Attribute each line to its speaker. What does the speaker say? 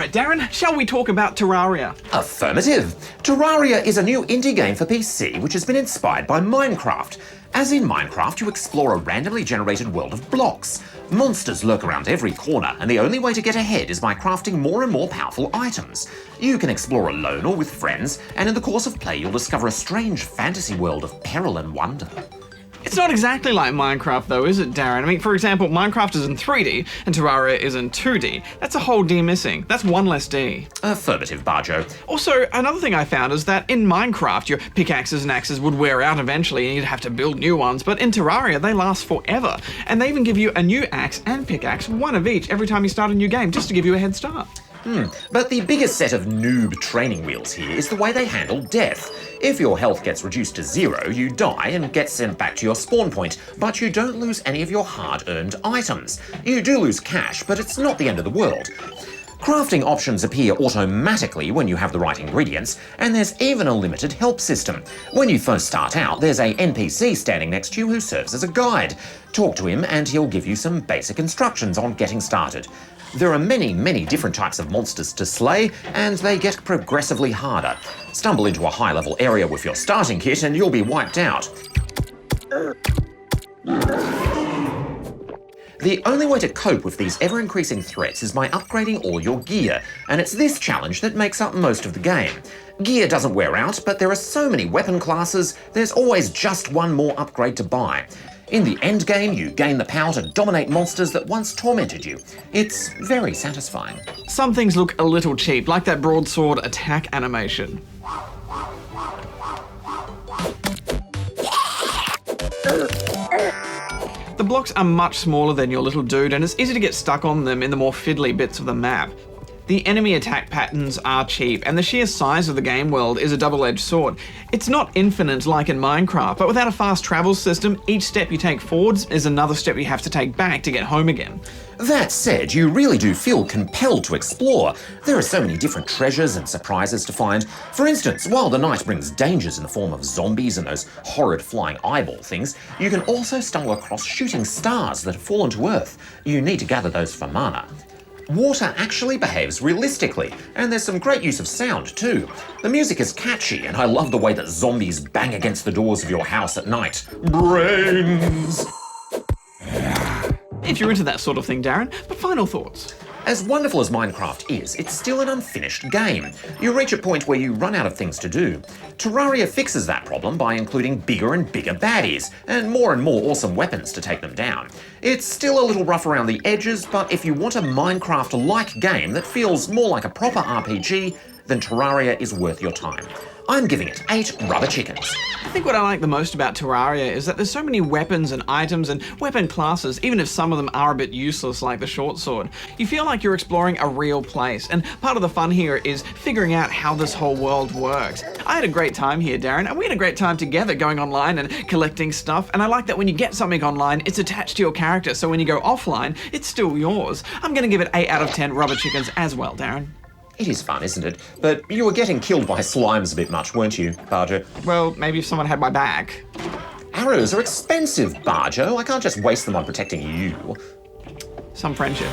Speaker 1: Alright Darren, shall we talk about Terraria?
Speaker 2: Affirmative. Terraria is a new indie game for PC which has been inspired by Minecraft. As in Minecraft, you explore a randomly generated world of blocks. Monsters lurk around every corner, and the only way to get ahead is by crafting more and more powerful items. You can explore alone or with friends, and in the course of play you'll discover a strange fantasy world of peril and wonder.
Speaker 1: It's not exactly like Minecraft though, is it, Darren? I mean, for example, Minecraft is in 3D and Terraria is in 2D. That's a whole D missing. That's one less D.
Speaker 2: Affirmative, Barjo.
Speaker 1: Also, another thing I found is that in Minecraft, your pickaxes and axes would wear out eventually and you'd have to build new ones, but in Terraria, they last forever. And they even give you a new axe and pickaxe, one of each, every time you start a new game, just to give you a head start.
Speaker 2: But the biggest set of noob training wheels here is the way they handle death. If your health gets reduced to 0, you die and get sent back to your spawn point, but you don't lose any of your hard-earned items. You do lose cash, but it's not the end of the world. Crafting options appear automatically when you have the right ingredients, and there's even a limited help system. When you first start out, there's a NPC standing next to you who serves as a guide. Talk to him and he'll give you some basic instructions on getting started. There are many different types of monsters to slay, and they get progressively harder. Stumble into a high-level area with your starting kit and you'll be wiped out. The only way to cope with these ever-increasing threats is by upgrading all your gear, and it's this challenge that makes up most of the game. Gear doesn't wear out, but there are so many weapon classes, there's always just one more upgrade to buy. In the end game, you gain the power to dominate monsters that once tormented you. It's very satisfying.
Speaker 1: Some things look a little cheap, like that broadsword attack animation. The blocks are much smaller than your little dude, and it's easy to get stuck on them in the more fiddly bits of the map. The enemy attack patterns are cheap, and the sheer size of the game world is a double-edged sword. It's not infinite like in Minecraft, but without a fast travel system, each step you take forwards is another step you have to take back to get home again.
Speaker 2: That said, you really do feel compelled to explore. There are so many different treasures and surprises to find. For instance, while the night brings dangers in the form of zombies and those horrid flying eyeball things, you can also stumble across shooting stars that have fallen to Earth. You need to gather those for mana. Water actually behaves realistically, and there's some great use of sound too. The music is catchy, and I love the way that zombies bang against the doors of your house at night. Brains!
Speaker 1: If you're into that sort of thing, Darren, but final thoughts?
Speaker 2: As wonderful as Minecraft is, it's still an unfinished game. You reach a point where you run out of things to do. Terraria fixes that problem by including bigger and bigger baddies, and more awesome weapons to take them down. It's still a little rough around the edges, but if you want a Minecraft-like game that feels more like a proper RPG, then Terraria is worth your time. I'm giving it 8 rubber chickens.
Speaker 1: I think what I like the most about Terraria is that there's so many weapons and items and weapon classes, even if some of them are a bit useless like the short sword. You feel like you're exploring a real place, and part of the fun here is figuring out how this whole world works. I had a great time here, Darren, and we had a great time together going online and collecting stuff, and I like that when you get something online, it's attached to your character, so when you go offline, it's still yours. I'm gonna give it 8 out of 10 rubber chickens as well, Darren.
Speaker 2: It is fun, isn't it? But you were getting killed by slimes a bit much, weren't you, Barjo?
Speaker 1: Well, maybe if someone had my back.
Speaker 2: Arrows are expensive, Barjo. I can't just waste them on protecting you.
Speaker 1: Some friendship.